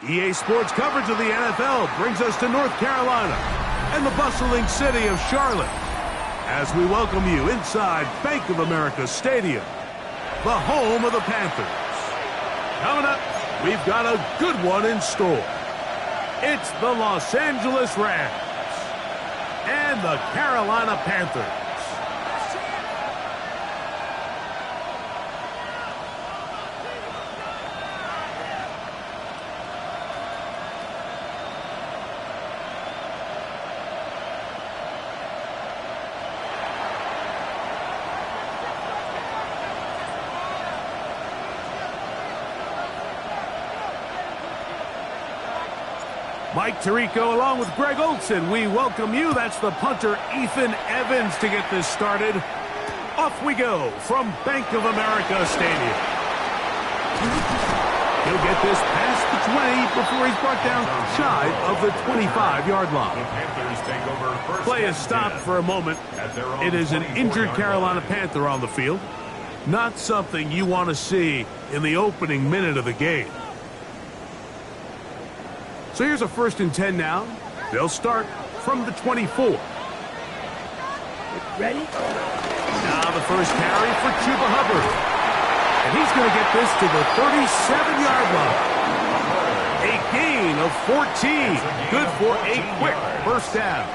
EA Sports coverage of the NFL brings us to North Carolina and the bustling city of Charlotte as we welcome you inside Bank of America Stadium, the home of the Panthers. Coming up, we've got a good one in store. It's the Los Angeles Rams and the Carolina Panthers. Mike Tirico along with Greg Olson. We welcome you. That's the punter, Ethan Evans, to get this started. Off we go from Bank of America Stadium. He'll get this past the 20 before he's brought down shy of the 25-yard line. Play is stopped for a moment. It is an injured Carolina Panther on the field. Not something you want to see in the opening minute of the game. So here's a 1st and 10 now. They'll start from the 24. Ready? Now the first carry for Chuba Hubbard. And he's going to get this to the 37-yard line. A gain of 14. Good for a quick first down.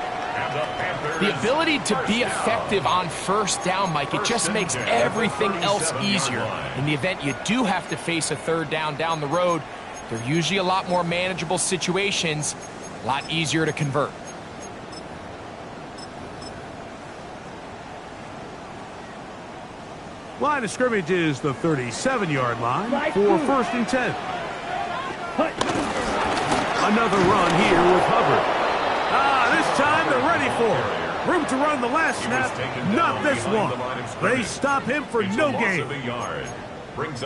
The ability to be effective on first down, Mike, it just makes everything else easier. In the event you do have to face a 3rd down the road, they're usually a lot more manageable situations, a lot easier to convert. Line of scrimmage is the 37-yard line for 1st and 10. Another run here with Hubbard. This time they're ready for it. Room to run the last snap, not this one. They stop him for no gain.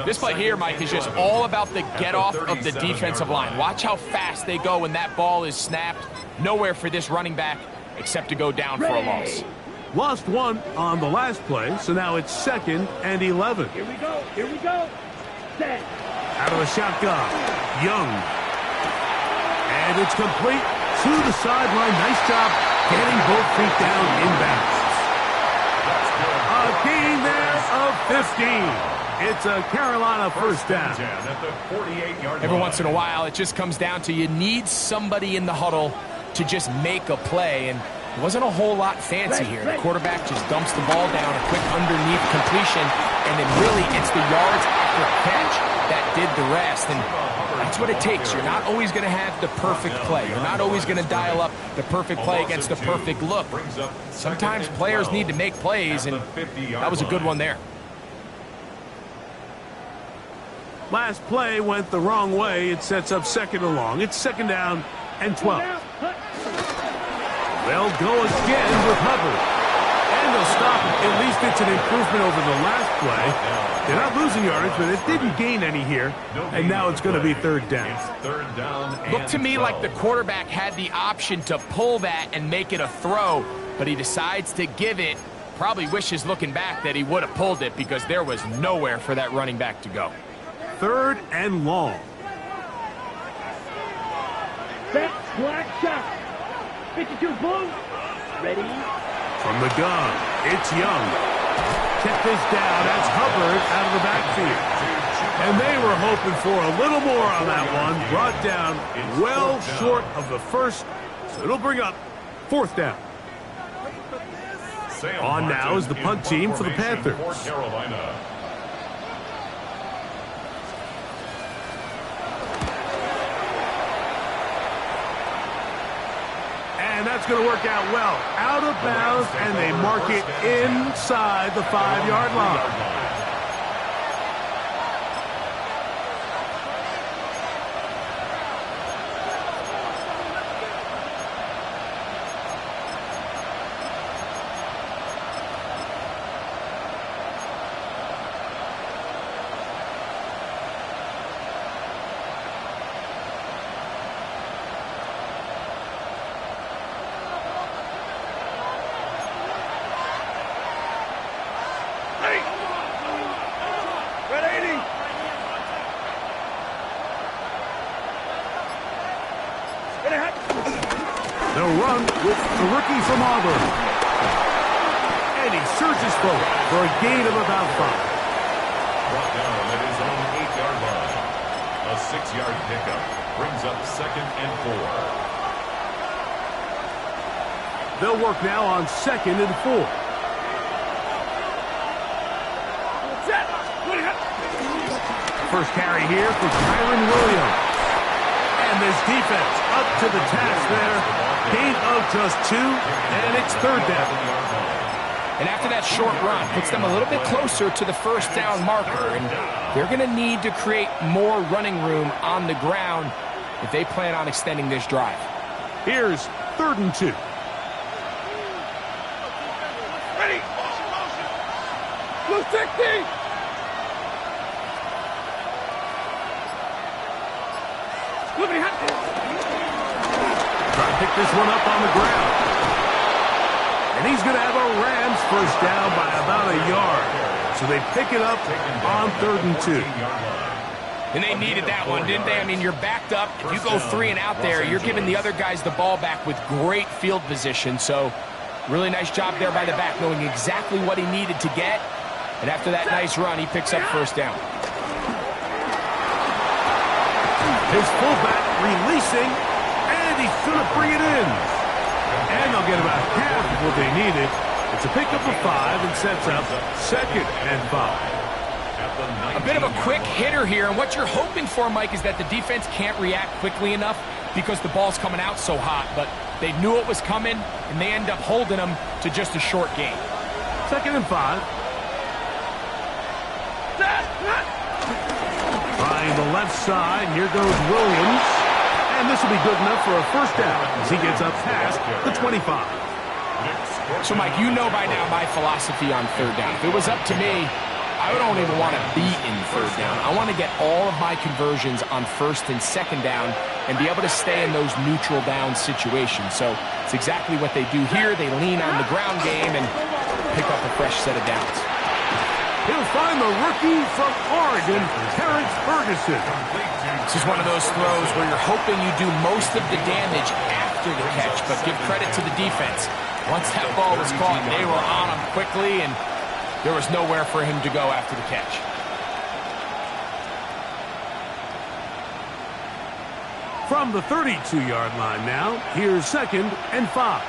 This play here, Mike, is just all about the get-off of the defensive line. Watch how fast they go when that ball is snapped. Nowhere for this running back except to go down for a loss. Lost one on the last play, so now it's 2nd and 11. Here we go. Here we go. Set. Out of the shotgun, Young. And it's complete to the sideline. Nice job getting both feet down inbounds. A gain there of 15. It's a Carolina first down. Every once in a while, it just comes down to you need somebody in the huddle to just make a play, and it wasn't a whole lot fancy here. The quarterback just dumps the ball down, a quick underneath completion, and then really it's the yards after catch that did the rest, and that's what it takes. You're not always going to have the perfect play. You're not always going to dial up the perfect play against the perfect look. Sometimes players need to make plays, and that was a good one there. Last play went the wrong way. It sets up 2nd and long. It's 2nd down and 12. They'll go again with Hubbard. And they'll stop it. At least it's an improvement over the last play. They're not losing yardage, but it didn't gain any here. And now it's going to be 3rd down. Looked to me like the quarterback had the option to pull that and make it a throw, but he decides to give it. Probably wishes looking back that he would have pulled it because there was nowhere for that running back to go. 3rd and long. Set, black shot. 52 blue. Ready? From the gun, it's Young. Kept this down. That's Hubbard out of the backfield. And they were hoping for a little more on that one. Brought down well short of the first. So it'll bring up 4th down. On now is the punt team for the Panthers. And that's going to work out well. Out of bounds, and they mark it inside the 5-yard line. the rookie from Auburn. And he surges forward for a gain of about 5. Brought down at his own 8-yard line. A 6-yard pickup brings up 2nd and 4. They'll work now on 2nd and 4. First carry here for Kyron Williams. And this defense up to the task there. Gain of just 2, and it's 3rd down. And after that short run, puts them a little bit closer to the first down marker. And they're going to need to create more running room on the ground if they plan on extending this drive. Here's 3rd and 2. Ready. Blue 60. Try to pick this one up on the ground. And he's going to have a Rams first down by about a yard. So they pick it up on 3rd and 2. And they needed that one, didn't they? I mean, you're backed up. If you go 3 and out there, you're giving the other guys the ball back with great field position. So really nice job there by the back, knowing exactly what he needed to get. And after that nice run, he picks up first down. His fullback releasing, and he's going to bring it in. And they'll get about half of what they needed. It's a pickup of 5 and sets up 2nd and 5. A bit of a quick hitter here, and what you're hoping for, Mike, is that the defense can't react quickly enough because the ball's coming out so hot. But they knew it was coming, and they end up holding them to just a short gain. 2nd and 5. Trying the left side, here goes Williams. And this will be good enough for a first down as he gets up past the 25. So, Mike, you know by now my philosophy on 3rd down. If it was up to me, I don't even want to be in 3rd down. I want to get all of my conversions on 1st and 2nd down and be able to stay in those neutral down situations. So it's exactly what they do here. They lean on the ground game and pick up a fresh set of downs. He'll find the rookie from Oregon, Terrence Ferguson. This is one of those throws where you're hoping you do most of the damage after the catch, but give credit to the defense. Once that ball was caught, they were on him quickly, and there was nowhere for him to go after the catch. From the 32-yard line now, here's 2nd and 5.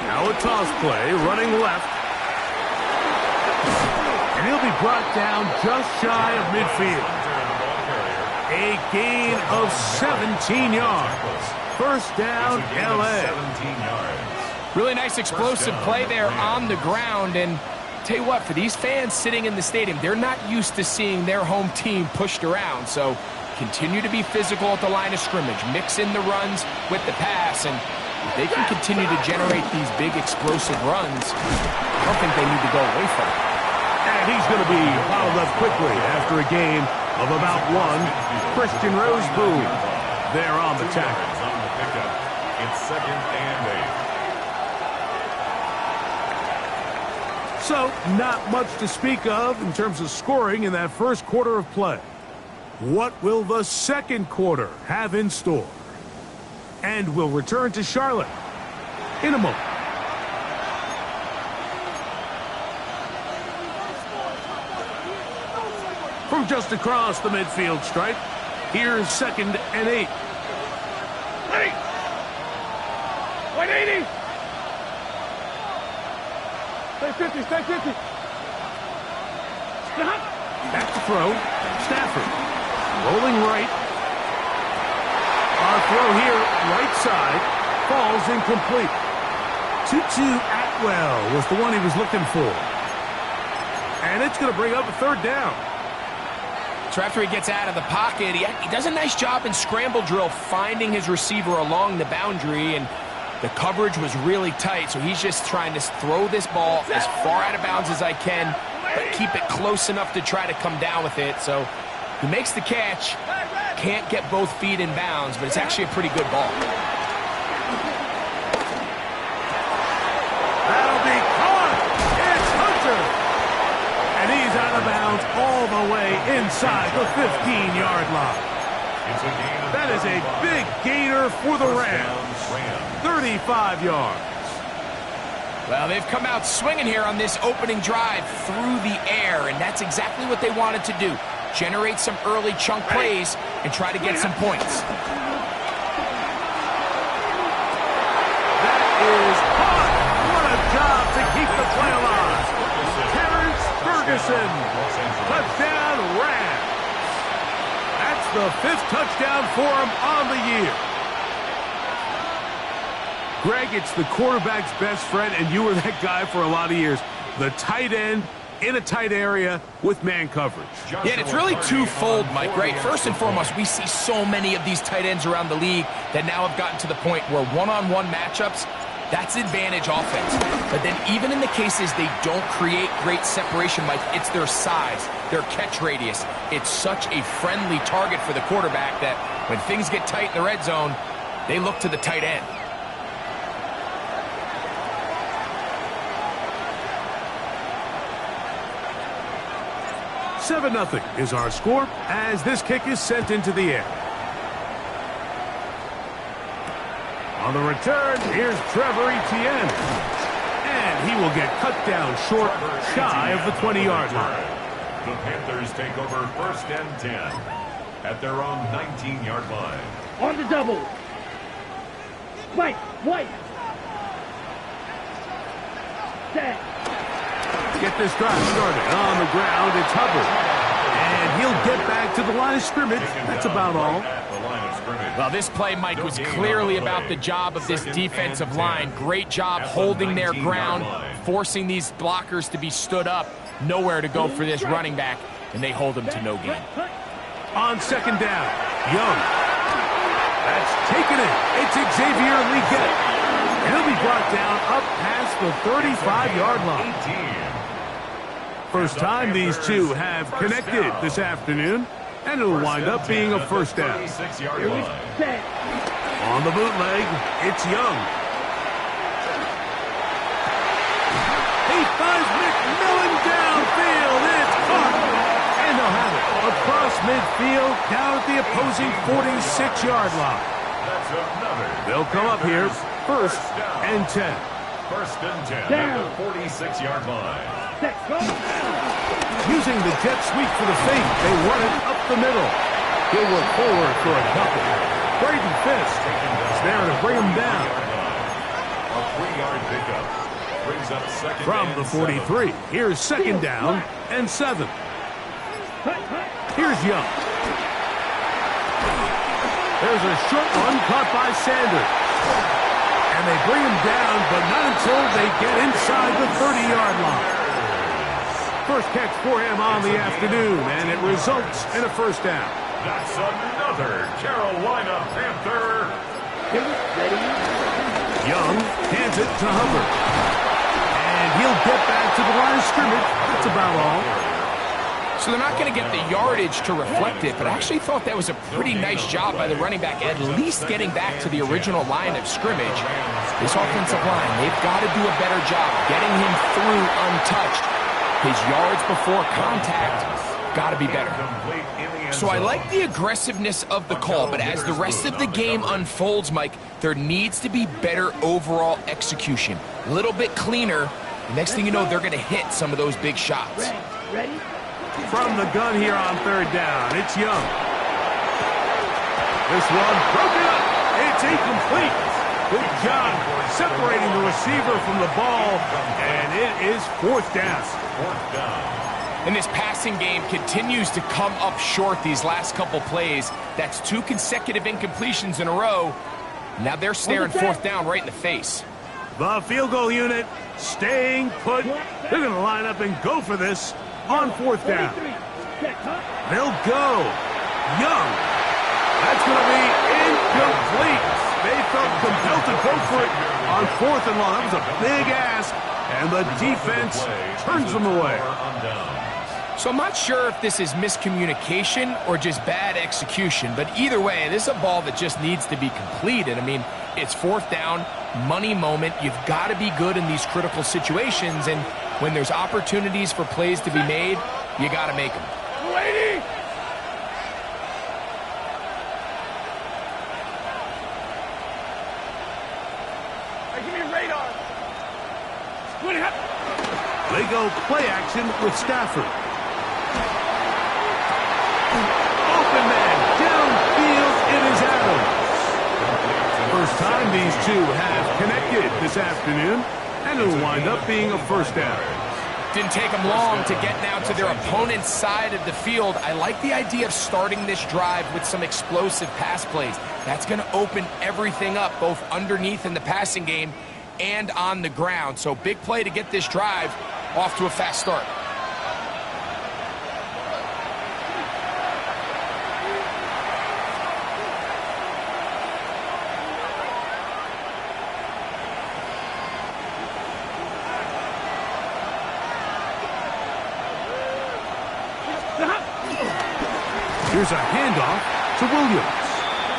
Now a toss play, running left. And he'll be brought down just shy of midfield. A gain of 17 yards. First down, LA. Really nice explosive play there on the ground. And tell you what, for these fans sitting in the stadium, they're not used to seeing their home team pushed around. So continue to be physical at the line of scrimmage. Mix in the runs with the pass. And if they can continue to generate these big explosive runs, I don't think they need to go away from it. And he's going to be fouled up quickly after a gain of about 1. Christian Roseboom there on the tackle. It's 2nd and 8. So, not much to speak of in terms of scoring in that first quarter of play. What will the second quarter have in store? And we'll return to Charlotte in a moment. From just across the midfield stripe, here's 2nd and 8. Ready. 180. Stay 50, stay 50. Stop. Back to throw. Stafford rolling right. Our throw here, right side, falls incomplete. Tutu Atwell was the one he was looking for. And it's going to bring up a 3rd down. So after he gets out of the pocket, he does a nice job in scramble drill finding his receiver along the boundary, and the coverage was really tight, so he's just trying to throw this ball as far out of bounds as I can, but keep it close enough to try to come down with it. So he makes the catch, can't get both feet in bounds, but it's actually a pretty good ball. That'll be caught. It's Hunter. And he's out of bounds all the way inside the 15-yard line. It's a gain of That is a 35. big gainer for the First Rams. down, Rams. 35 yards. Well, they've come out swinging here on this opening drive through the air, and that's exactly what they wanted to do. Generate some early chunk plays and try to get some points. That is caught. What a job to keep the play alive. Terrence Ferguson. Touchdown, Rams. That's the 5th touchdown for him on the year. Greg, it's the quarterback's best friend, and you were that guy for a lot of years. The tight end in a tight area with man coverage. Yeah, and it's really twofold, Mike, right? First and foremost, we see so many of these tight ends around the league that now have gotten to the point where one-on-one matchups, that's advantage offense. But then even in the cases they don't create great separation, Mike, it's their size, their catch radius. It's such a friendly target for the quarterback that when things get tight in the red zone, they look to the tight end. Seven 0 is our score as this kick is sent into the air. On the return, here's Trevor Etienne. And he will get cut down short, shy of the 20-yard line. The Panthers take over 1st and 10 at their own 19-yard line. On the double. White. Set. Get this drive started. On the ground, it's Hubbard. And he'll get back to the line of scrimmage. That's about all. Well, this play, Mike, was clearly about the job of this defensive line. Great job holding their ground, forcing these blockers to be stood up. Nowhere to go for this running back, and they hold him to no gain. On 2nd down, Young. That's taken it. It's Xavier Legette. And he'll be brought down up past the 35-yard line. First time these two have connected this afternoon, and it'll wind up being a 1st down. On the bootleg, it's Young. He finds McMillan downfield. It's caught. And they'll have it across midfield down at the opposing 46-yard line. They'll come up here 1st and 10. 1st and 10 at the 46-yard line. Using the jet sweep for the fake, they run it up the middle. He'll work forward for a couple. Braden Fisk is there to bring him down. A 3-yard pickup brings up 2nd From and the 43, 7. here's 2nd down and 7. Here's Young. There's a short one caught by Sanders. And they bring him down, but not until they get inside the 30-yard line. First catch for him on the afternoon, and it results in a 1st down. That's another Carolina Panther. Young hands it to Hubbard. And he'll get back to the line of scrimmage. That's about all. So they're not going to get the yardage to reflect it, but I actually thought that was a pretty nice job by the running back, at least getting back to the original line of scrimmage. This offensive line, they've got to do a better job getting him through untouched. His yards before contact got to be better. So I like the aggressiveness of the call, but as the rest of the game unfolds, Mike, there needs to be better overall execution. A little bit cleaner. The next thing you know, they're going to hit some of those big shots. Ready? From the gun here on 3rd down, it's Young. This one broken up. It's incomplete. Good job separating the receiver from the ball, and it is 4th down. 4th down. And this passing game continues to come up short these last couple plays. That's 2 consecutive incompletions in a row. Now they're staring 4th down right in the face. The field goal unit staying put. They're going to line up and go for this on 4th down. They'll go. Young. That's going to be incomplete. They felt compelled to go for it on 4th and long. That was a big ask, and the defense turns them away. So I'm not sure if this is miscommunication or just bad execution, but either way, this is a ball that just needs to be completed. I mean, it's 4th down, money moment. You've got to be good in these critical situations, and when there's opportunities for plays to be made, you got to make them. Lego play action with Stafford. Open man, downfield, it is Adams. First time these two have connected this afternoon, and it'll wind up being a first down. Didn't take them long to get now to their opponent's side of the field. I like the idea of starting this drive with some explosive pass plays. That's going to open everything up, both underneath in the passing game and on the ground. So big play to get this drive off to a fast start. Here's a handoff to Williams.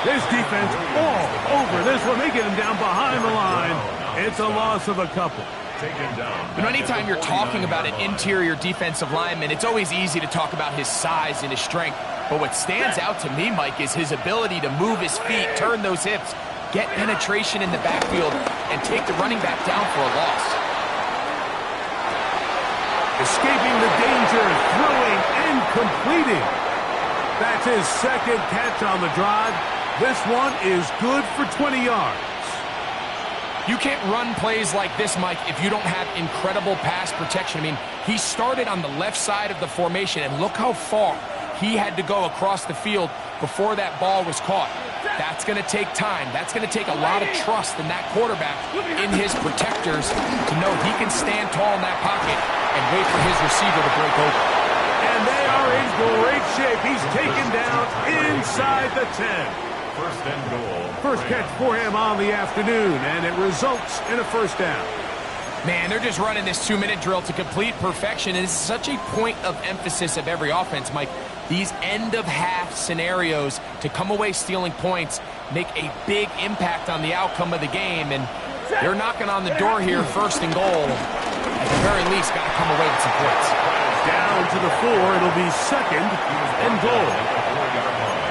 This defense all over this one. They get him down behind the line. It's a loss of a couple. You know, anytime you're talking about an interior defensive lineman, it's always easy to talk about his size and his strength. But what stands out to me, Mike, is his ability to move his feet, turn those hips, get penetration in the backfield, and take the running back down for a loss. Escaping the danger, throwing and completing. That's his second catch on the drive. This one is good for 20 yards. You can't run plays like this, Mike, if you don't have incredible pass protection. I mean, he started on the left side of the formation, and look how far he had to go across the field before that ball was caught. That's going to take time. That's going to take a lot of trust in that quarterback, in his protectors, to know he can stand tall in that pocket and wait for his receiver to break over. And they are in great shape. He's taken down inside the 10. First and goal. First catch for him on the afternoon, and it results in a first down. Man, they're just running this 2-minute drill to complete perfection, and it's such a point of emphasis of every offense, Mike. These end-of-half scenarios to come away stealing points make a big impact on the outcome of the game, and they're knocking on the door here, first and goal. At the very least, got to come away with some points. Down to the 4, it'll be second and goal.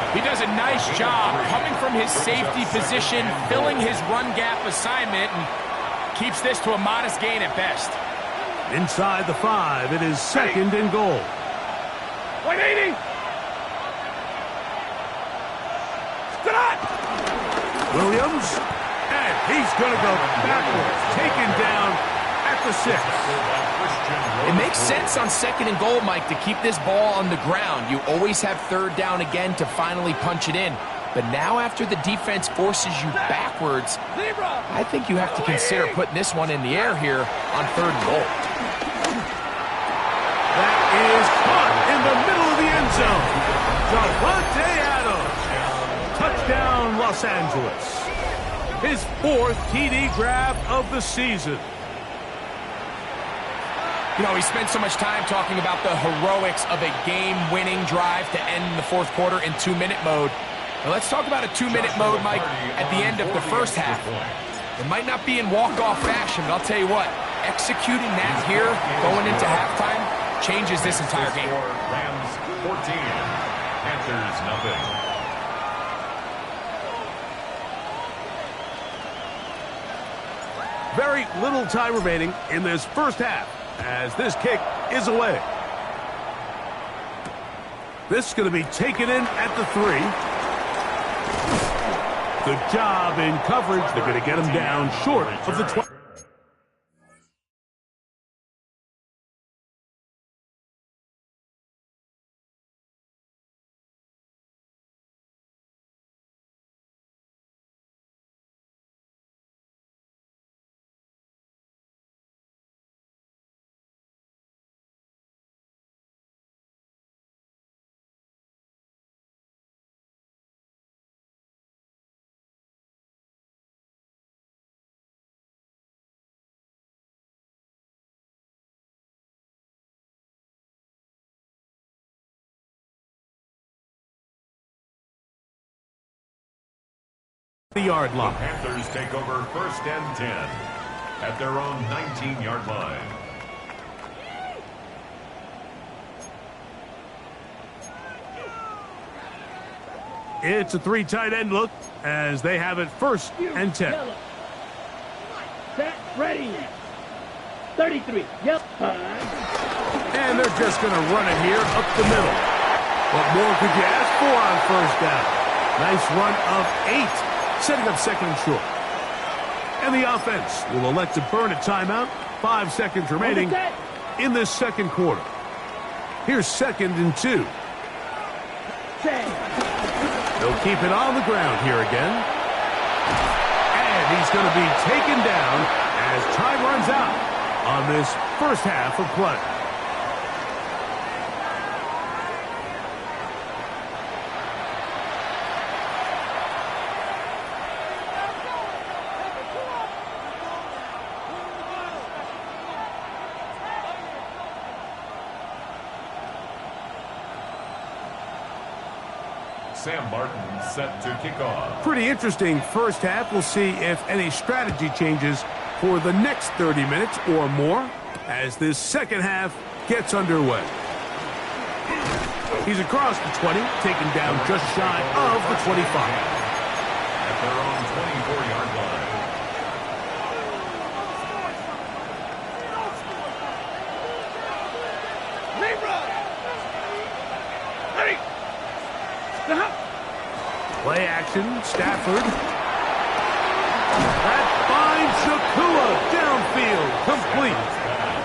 He does a nice job coming from his safety position, filling his run gap assignment, and keeps this to a modest gain at best. Inside the 5, it is second and goal. 180. Williams, and he's going to go backwards, taken down at the 6. It makes sense on second and goal, Mike, to keep this ball on the ground. You always have third down again to finally punch it in. But now after the defense forces you backwards, I think you have to consider putting this one in the air here on third and goal. That is caught in the middle of the end zone. Javonte Adams. Touchdown, Los Angeles. His 4th TD grab of the season. You know, he spent so much time talking about the heroics of a game-winning drive to end the fourth quarter in 2-minute mode. Now let's talk about a 2-minute mode, Mike, at the end of the first half. It might not be in walk-off fashion, but I'll tell you what, executing that here, going into halftime, changes this entire game. Rams 14, Panthers nothing. Very little time remaining in this first half as this kick is away. This is going to be taken in at the 3. Good job in coverage. They're going to get him down short of the 12. The yard line. The Panthers take over first and 10 at their own 19-yard line. It's a 3 tight end look as they have it first and 10. Set, ready. 33. Yep. And they're just going to run it here up the middle. What more could you ask for on first down? Nice run of 8, setting up second and short. And the offense will elect to burn a timeout. 5 seconds remaining in this second quarter. Here's 2nd and 2. They'll keep it on the ground here again. And he's going to be taken down as time runs out on this first half of play. Sam Martin set to kick off. Pretty interesting first half. We'll see if any strategy changes for the next 30 minutes or more as this second half gets underway. He's across the 20, taken down just shy of the 25. At their own 24-yard line. Play action, Stafford. That finds Shakua downfield, complete.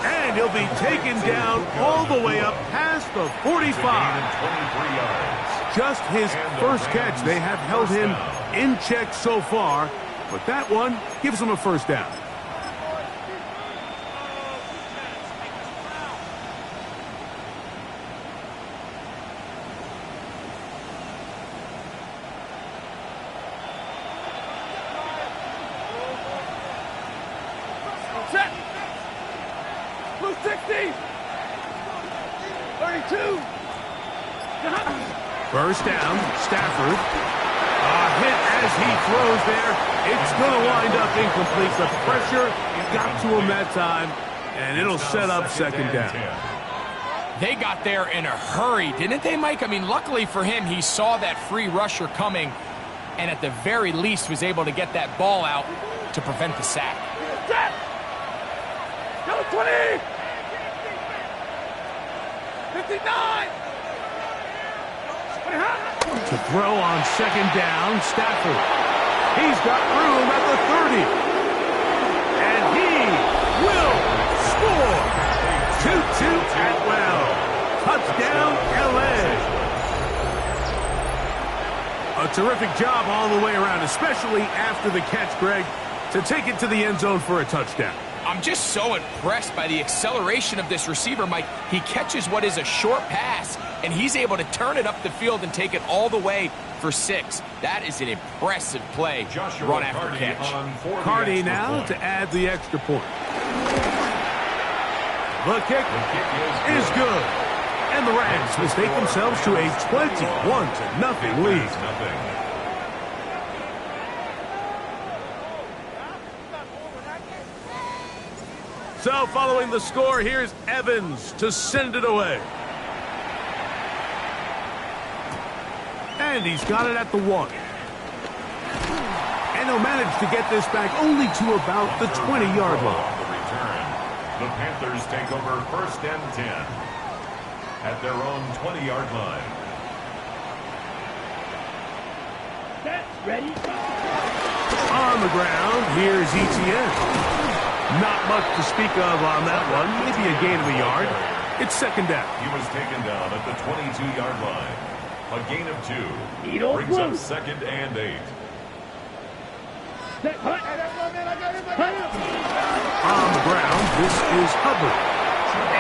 And he'll be taken down all the way up past the 45. Just his first catch. They have held him in check so far, but that one gives him a first down. Blue 60. 32. First down, Stafford. A hit as he throws there. It's going to wind up incomplete. The pressure got to him that time, and it'll set up second down. They got there in a hurry, didn't they, Mike? I mean, luckily for him, he saw that free rusher coming, and at the very least was able to get that ball out to prevent the sack. Number 20. 59. To throw on second down, Stafford. He's got room at the 30. And he will score. 2-2 Atwell. Touchdown, LA. A terrific job all the way around, especially after the catch, Greg, to take it to the end zone for a touchdown. I'm just so impressed by the acceleration of this receiver, Mike. He catches what is a short pass, and he's able to turn it up the field and take it all the way for 6. That is an impressive play, run after catch. Cardi now to add the extra point. The kick is good. And the Rams mistake themselves to a 21-0 lead. So following the score, here's Evans to send it away. And he's got it at the 1. And he'll manage to get this back only to about the 20-yard line. The return. The Panthers take over 1st and 10 at their own 20-yard line. Set, ready. On the ground, here's Etienne. Not much to speak of on that one. Maybe a gain of a yard. It's second down. He was taken down at the 22-yard line. A gain of 2. Brings up 2nd and 8. On the ground, this is Hubbard.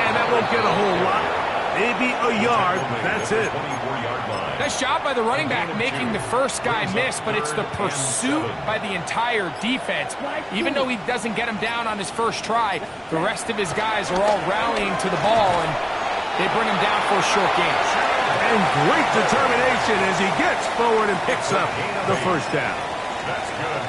And that won't get a whole lot. Maybe a yard. That's it. 24-yard line. Nice job by the running back making the first guy miss, but it's the pursuit by the entire defense. Even though he doesn't get him down on his first try, the rest of his guys are all rallying to the ball, and they bring him down for a short gain. And great determination as he gets forward and picks up the first down. That's good.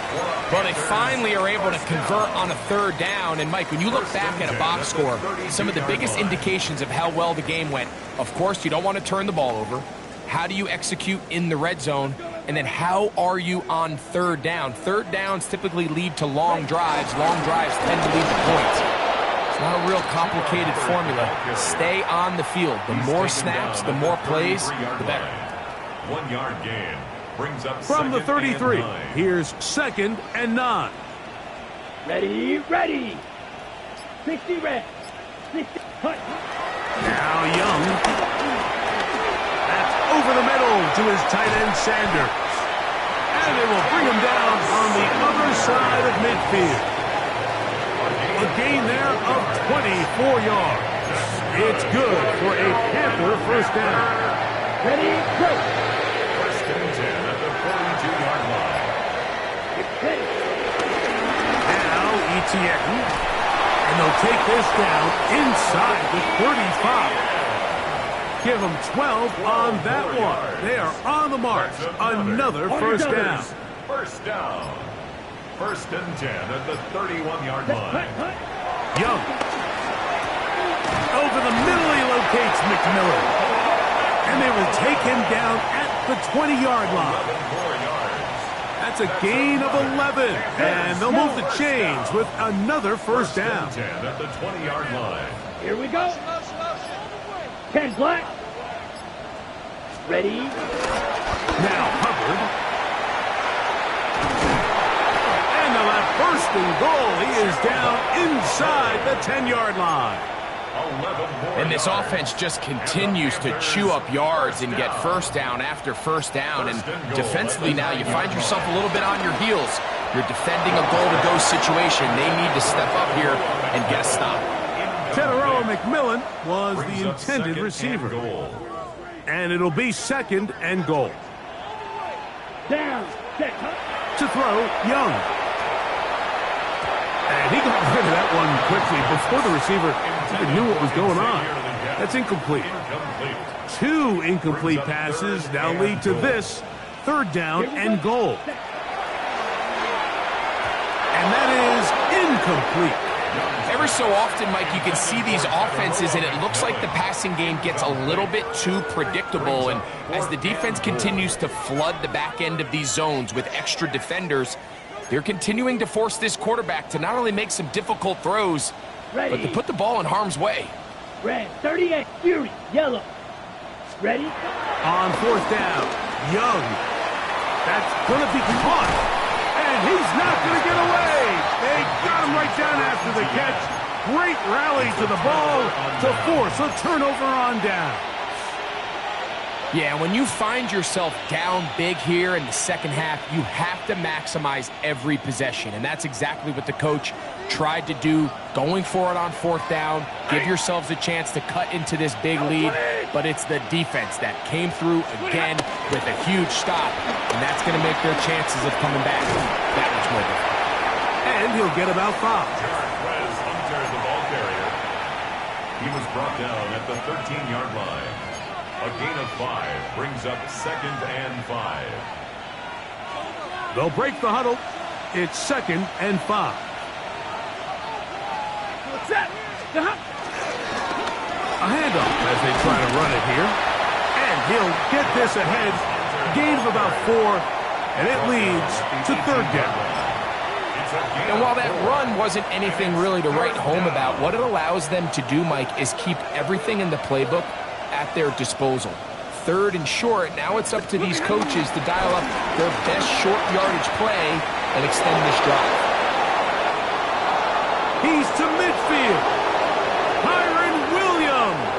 Well, they finally are able to convert on a 3rd down. And, Mike, when you look back at a box score, some of the biggest indications of how well the game went, of course, you don't want to turn the ball over. How do you execute in the red zone? And then how are you on 3rd down? 3rd downs typically lead to long drives. Long drives tend to lead to points. It's not a real complicated formula. Stay on the field. The more snaps, the more plays, the better. 1 yard gain brings up From the 33, 2nd and 9. here's 2nd and 9. Ready, ready. 60 reps. 60 cut. Now Young. That's over the middle to his tight end Sanders. And they will bring him down on the other side of midfield. A gain there of 24 yards. It's good for a Panther first down. Ready, go. 1st and 10 at the 42-yard line. Ready. Now Etienne. And they'll take this down inside the 35. Give them 12 on that one. They are on the mark. Another first down. First down. 1st and 10 at the 31-yard line. Young. Over the middle he locates McMillan. And they will take him down at the 20-yard line. 11 more yards. That's a gain of 11. And they'll move the chains with another first down. 10 at the 20-yard line. Here we go. 10 black. Ready. Now Hubbard. And they'll have first and goal. He is down inside the 10-yard line. 11 more And this yards. offense just continues to chew up yards and get first down after first down. And defensively now, you find yourself a little bit on your heels. You're defending a goal-to-go situation. They need to step up here and get a stop. Teteroa McMillan was Brings the up intended 2nd receiver. and goal. And it'll be 2nd and goal. Down. Set. Cut. To throw, Young. And he got rid of that one quickly before the receiver even knew what was going on. That's incomplete. Incomplete. 2 incomplete passes now lead to this 3rd down and goal. And that is incomplete. Every so often, Mike, you can see these offenses, and it looks like the passing game gets a little bit too predictable. And as the defense continues to flood the back end of these zones with extra defenders, they're continuing to force this quarterback to not only make some difficult throws, but to put the ball in harm's way. Red. 38. Fury. Yellow. Ready. On 4th down, Young. That's going to be caught. And he's not going to get away. They got him right down after the catch. Great rally to the ball to force a turnover on down. Yeah, when you find yourself down big here in the second half, you have to maximize every possession. And that's exactly what the coach tried to do, going for it on 4th down. Give yourselves a chance to cut into this big lead. But it's the defense that came through again with a huge stop. And that's going to make their chances of coming back that much more difficult. And he'll get about 5. Jared Perez unters the ball carrier. He was brought down at the 13-yard line. A gain of 5 brings up 2nd and 5. They'll break the huddle. It's 2nd and 5. Set. A handoff as they try to run it here. And he'll get this ahead. Gain of about 4. And it leads to 3rd down. And while that run wasn't anything really to write home about, what it allows them to do, Mike, is keep everything in the playbook at their disposal. 3rd and short, now it's up to these coaches to dial up their best short yardage play and extend this drive. He's to midfield. Kyron Williams.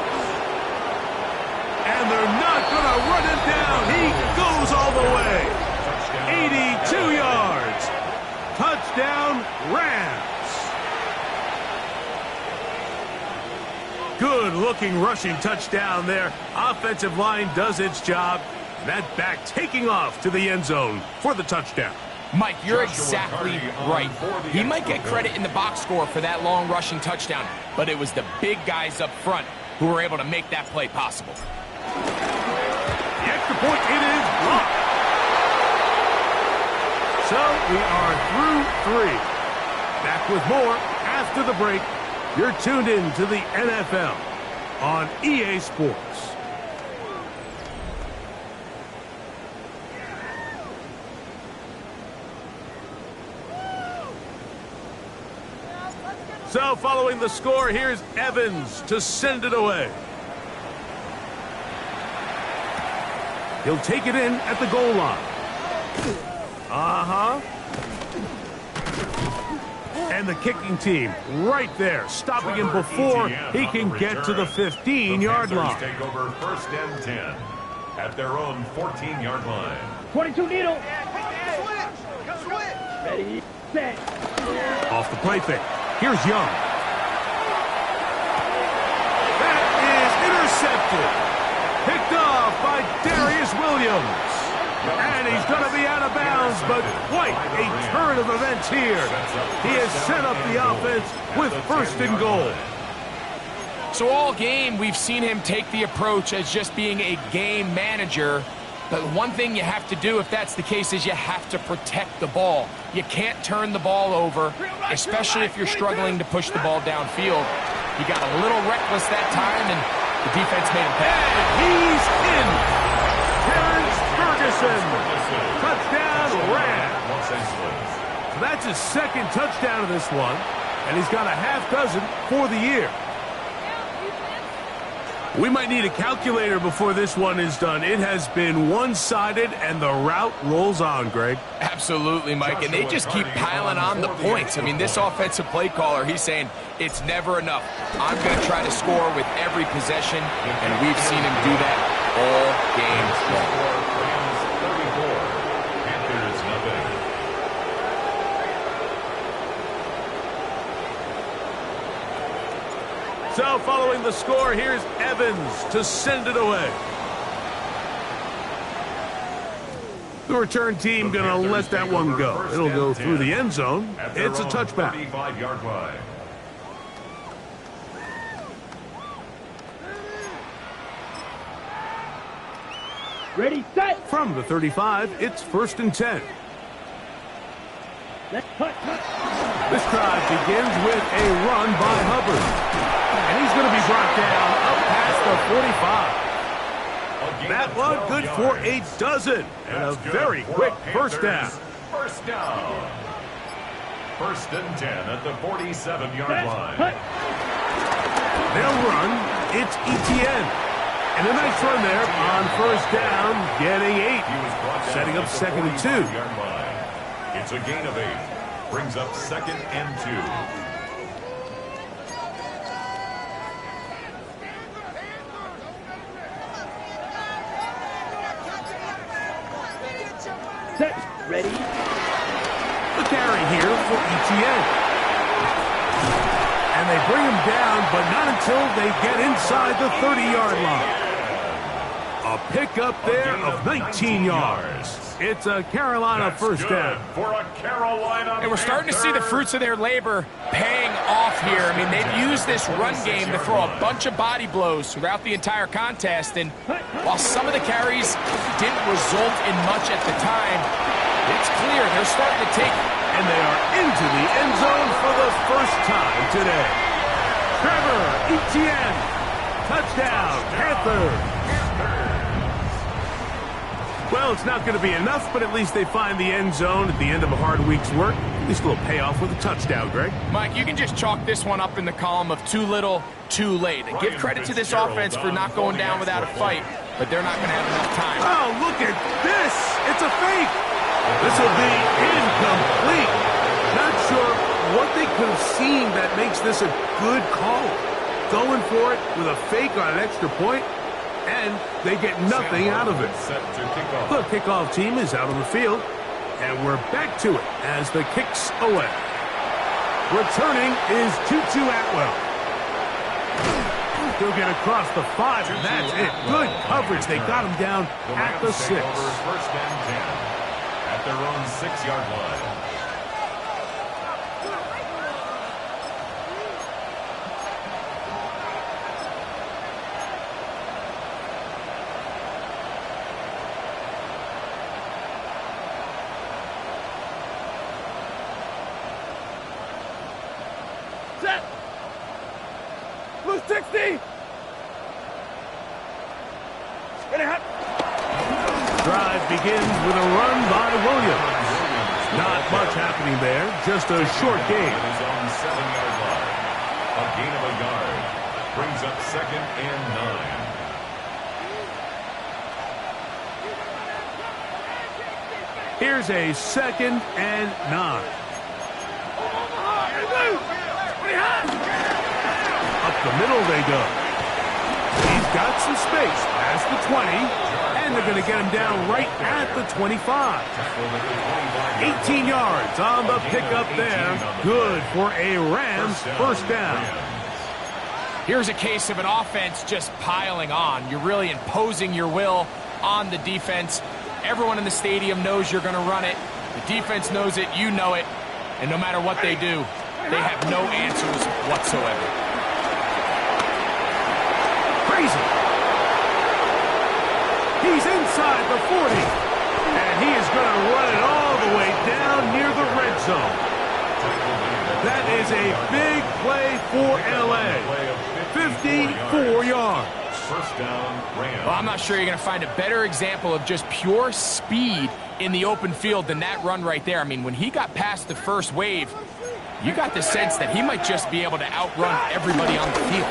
And they're not going to run him down. He goes all the way. 82 yards. Touchdown, Rams. Good-looking rushing touchdown there. Offensive line does its job. That back taking off to the end zone for the touchdown. Mike, you're exactly right. He might get credit in the box score for that long rushing touchdown, but it was the big guys up front who were able to make that play possible. The extra point, it is blocked. So we are through 3. Back with more after the break. You're tuned in to the NFL on EA Sports. So following the score, here's Evans to send it away. He'll take it in at the goal line. And the kicking team right there, stopping him before he can get to the 15-yard line. Take over 1st and 10 at their own 14-yard line. 22 needle. Ready, set. Off the play fake. Here's Young. That is intercepted. Picked off by Darius Williams. And he's going to be out of bounds, but quite a turn of events here. He has set up the offense with 1st and goal. So all game, we've seen him take the approach as just being a game manager. But one thing you have to do if that's the case is you have to protect the ball. You can't turn the ball over, especially if you're struggling to push the ball downfield. He got a little reckless that time, and the defense made him pay. And he's in. Terrence Ferguson. Touchdown, Rams. So that's his 2nd touchdown of this one, and he's got a half dozen for the year. We might need a calculator before this one is done. It has been one-sided, and the route rolls on, Greg. Absolutely, Mike, and they just keep piling on the points. I mean, this offensive play caller, he's saying, it's never enough. I'm going to try to score with every possession, and we've seen him do that all game long. So following the score, here's Evans to send it away. The return team going to let that one go. It'll go through the end zone. It's a touchback. 35-yard line. Ready, set. From the 35, it's 1st and 10. Let's cut. This drive begins with a run by Hubbard. And he's going to be brought down up past the 45. That one good for a dozen. And a very quick first down. First down. 1st and 10 at the 47-yard line. They'll run. It's Etienne. And a nice run there on 1st down, getting 8. Setting up 2nd and 2. It's a gain of 8. Brings up 2nd and 2. Set. Ready. The carry here for Etienne. And they bring him down, but not until they get inside the 30-yard line. A pickup there of 19 yards. It's a Carolina first down. For a Carolina. And we're starting to see the fruits of their labor paying off here. I mean, they've used this run game to throw a bunch of body blows throughout the entire contest. And while some of the carries didn't result in much at the time, it's clear they're starting to take. And they are into the end zone for the first time today. Trevor Etienne. Touchdown, Panthers. Well, it's not going to be enough, but at least they find the end zone at the end of a hard week's work. At least a little payoff with a touchdown, Greg. Mike, you can just chalk this one up in the column of too little, too late. Give credit to this offense for not going down without a fight, but they're not going to have enough time. Oh, look at this. It's a fake. This will be incomplete. Not sure what they could have seen that makes this a good call. Going for it with a fake on an extra point, and they get nothing out of it. The kickoff team is out on the field, and we're back to it as the kick's away. Returning is Tutu Atwell. He'll get across the 5, and that's it. Good coverage. They got him down at the 6. 1st and 10 at their own 6-yard line. Set. Blue 60. Drive begins with a run by Williams. Not much happening there, just a short game. His own 7-yard line. gain of a yard. Brings up 2nd and 9. Here's a 2nd and 9. Up the middle they go. He's got some space past the 20, and they're going to get him down right at the 25. 18 yards on the pickup there. Good for a Rams first down. Here's a case of an offense just piling on. You're really imposing your will on the defense. Everyone in the stadium knows you're going to run it. The defense knows it. You know it. And no matter what they do, they have no answers whatsoever. Crazy. He's inside the 40. And he is going to run it all the way down near the red zone. That is a big play for LA. 54 yards. First down, Rams. Well, I'm not sure you're going to find a better example of just pure speed in the open field than that run right there. I mean, when he got past the first wave, you got the sense that he might just be able to outrun everybody on the field.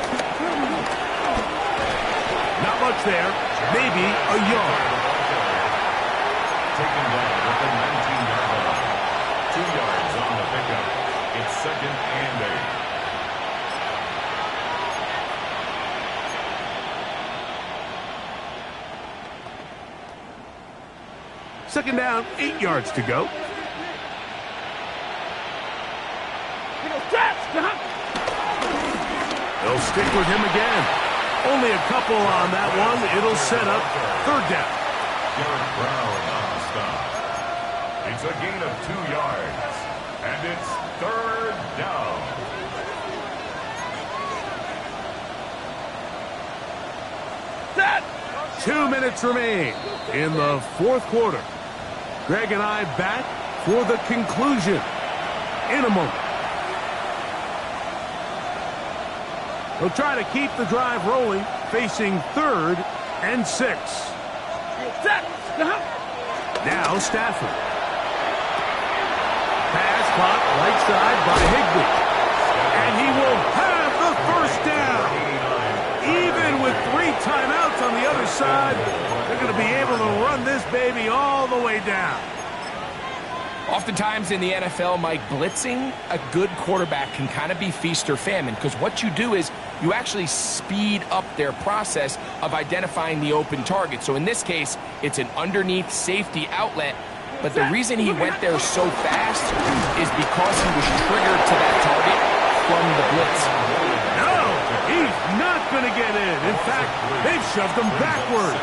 Not much there. Maybe a yard. Taken down at the 19-yard line. 2 yards on the pickup. It's 2nd and 8. Second down, 8 yards to go. They'll stick with him again. Only a couple on that one. It'll set up 3rd down. Garrett Brown on the stop. It's a gain of 2 yards. And it's 3rd down. Set. 2 minutes remain in the 4th quarter. Greg and I back for the conclusion in a moment. They'll try to keep the drive rolling, facing 3rd and 6. Now Stafford. Pass caught right side by Higbee. And he will have the first down. Even with 3 timeouts on the other side, they're going to be able to run this baby all the way down. Oftentimes in the NFL, Mike, blitzing a good quarterback can kind of be feast or famine, because what you do is you actually speed up their process of identifying the open target. So in this case, it's an underneath safety outlet, but the reason he went there so fast is because he was triggered to that target from the blitz. No, he's not going to get in. In fact, they've shoved him backwards.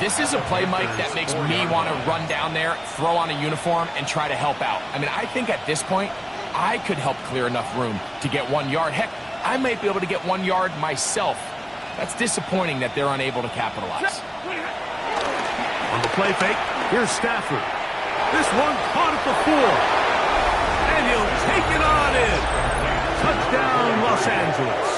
This is a play, Mike, that makes me want to run down there, throw on a uniform, and try to help out. I mean, I think at this point, I could help clear enough room to get 1 yard. Heck, I might be able to get 1 yard myself. That's disappointing that they're unable to capitalize. On the play fake, here's Stafford. This one caught at the 4. And he'll take it on in. Touchdown, Los Angeles.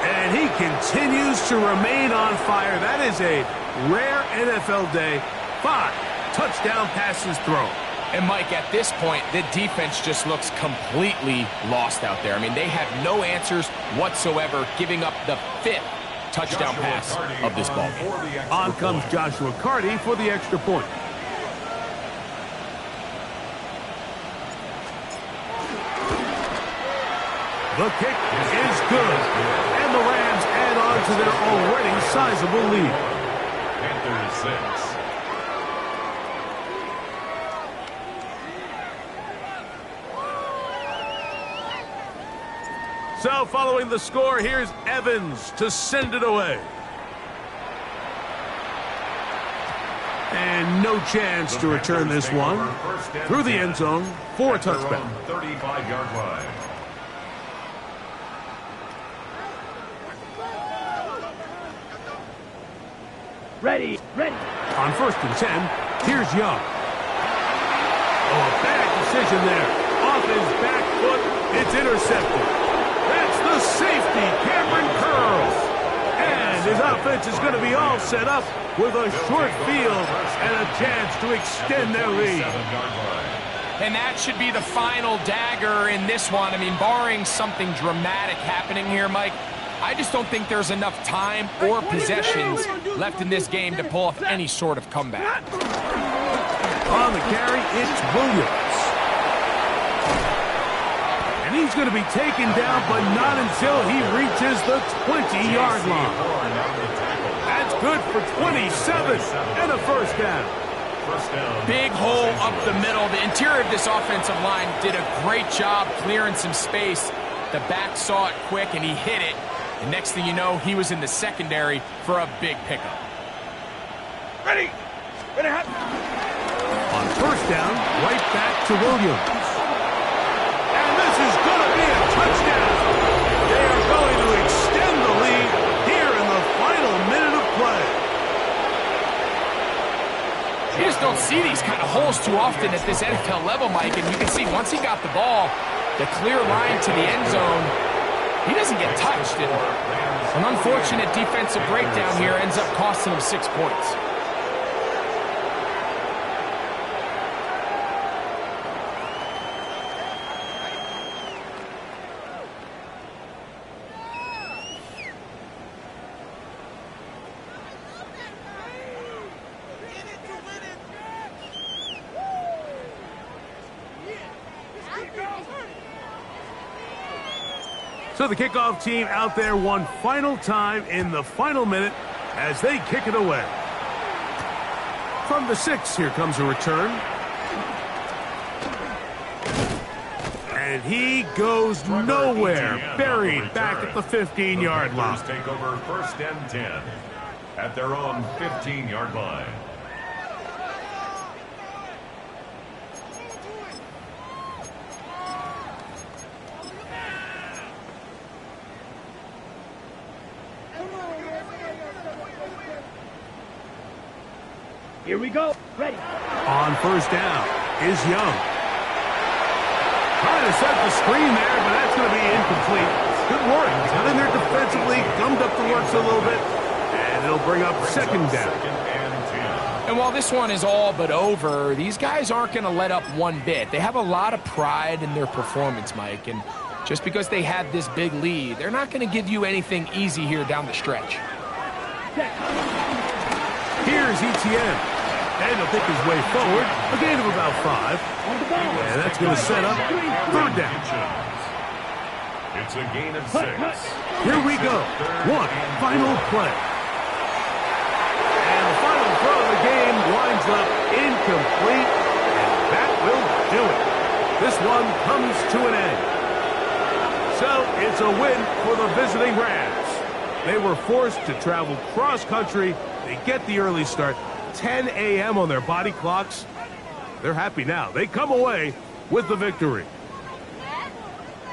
And he continues to remain on fire. That is a rare NFL day. 5 touchdown passes thrown. And, Mike, at this point, the defense just looks completely lost out there. I mean, they have no answers whatsoever, giving up the 5th touchdown pass of this ball game. On comes Joshua Carty for the extra point. The kick is good. And the Rams add on to their already sizable lead. Panthers 6. So following the score, here's Evans to send it away. And no chance to return this one through the end zone for a touchback. 35-yard line. Ready. On 1st and 10, here's Young. Oh, a bad decision there. Off his back foot, it's intercepted. That's the safety, Cameron Curl. And his offense is going to be all set up with a short field and a chance to extend their lead. And that should be the final dagger in this one. I mean, barring something dramatic happening here, Mike, I just don't think there's enough time or possessions left in this game to pull off any sort of comeback. On the carry, it's Williams. And he's going to be taken down, but not until he reaches the 20-yard line. That's good for 27 and a first down. Big hole up the middle. The interior of this offensive line did a great job clearing some space. The back saw it quick, and he hit it. And next thing you know, he was in the secondary for a big pickup. Ready. On first down, right back to Williams. And this is going to be a touchdown. They are going to extend the lead here in the final minute of play. You just don't see these kind of holes too often at this NFL level, Mike. And you can see once he got the ball, the clear line to the end zone, he doesn't get touched. And an unfortunate defensive breakdown here ends up costing him 6 points. So the kickoff team out there one final time in the final minute as they kick it away. From the 6, here comes a return. And he goes nowhere, buried back at the 15-yard line. Take over first and 10 at their own 15-yard line. Here we go. Ready. On first down is Young. Trying to set the screen there, but that's going to be incomplete. Good work. Got in there defensively, gummed up the works a little bit, and it'll bring up second down. And while this one is all but over, these guys aren't going to let up one bit. They have a lot of pride in their performance, Mike, and just because they had this big lead, they're not going to give you anything easy here down the stretch. Here's Etienne. And he'll pick his way forward, a gain of about 5. And that's going to set up third down. It's a gain of 6. Here we go. One final play. And the final throw of the game winds up incomplete. And that will do it. This one comes to an end. So it's a win for the visiting Rams. They were forced to travel cross-country. They get the early start. 10 a.m. on their body clocks. They're happy now. They come away with the victory.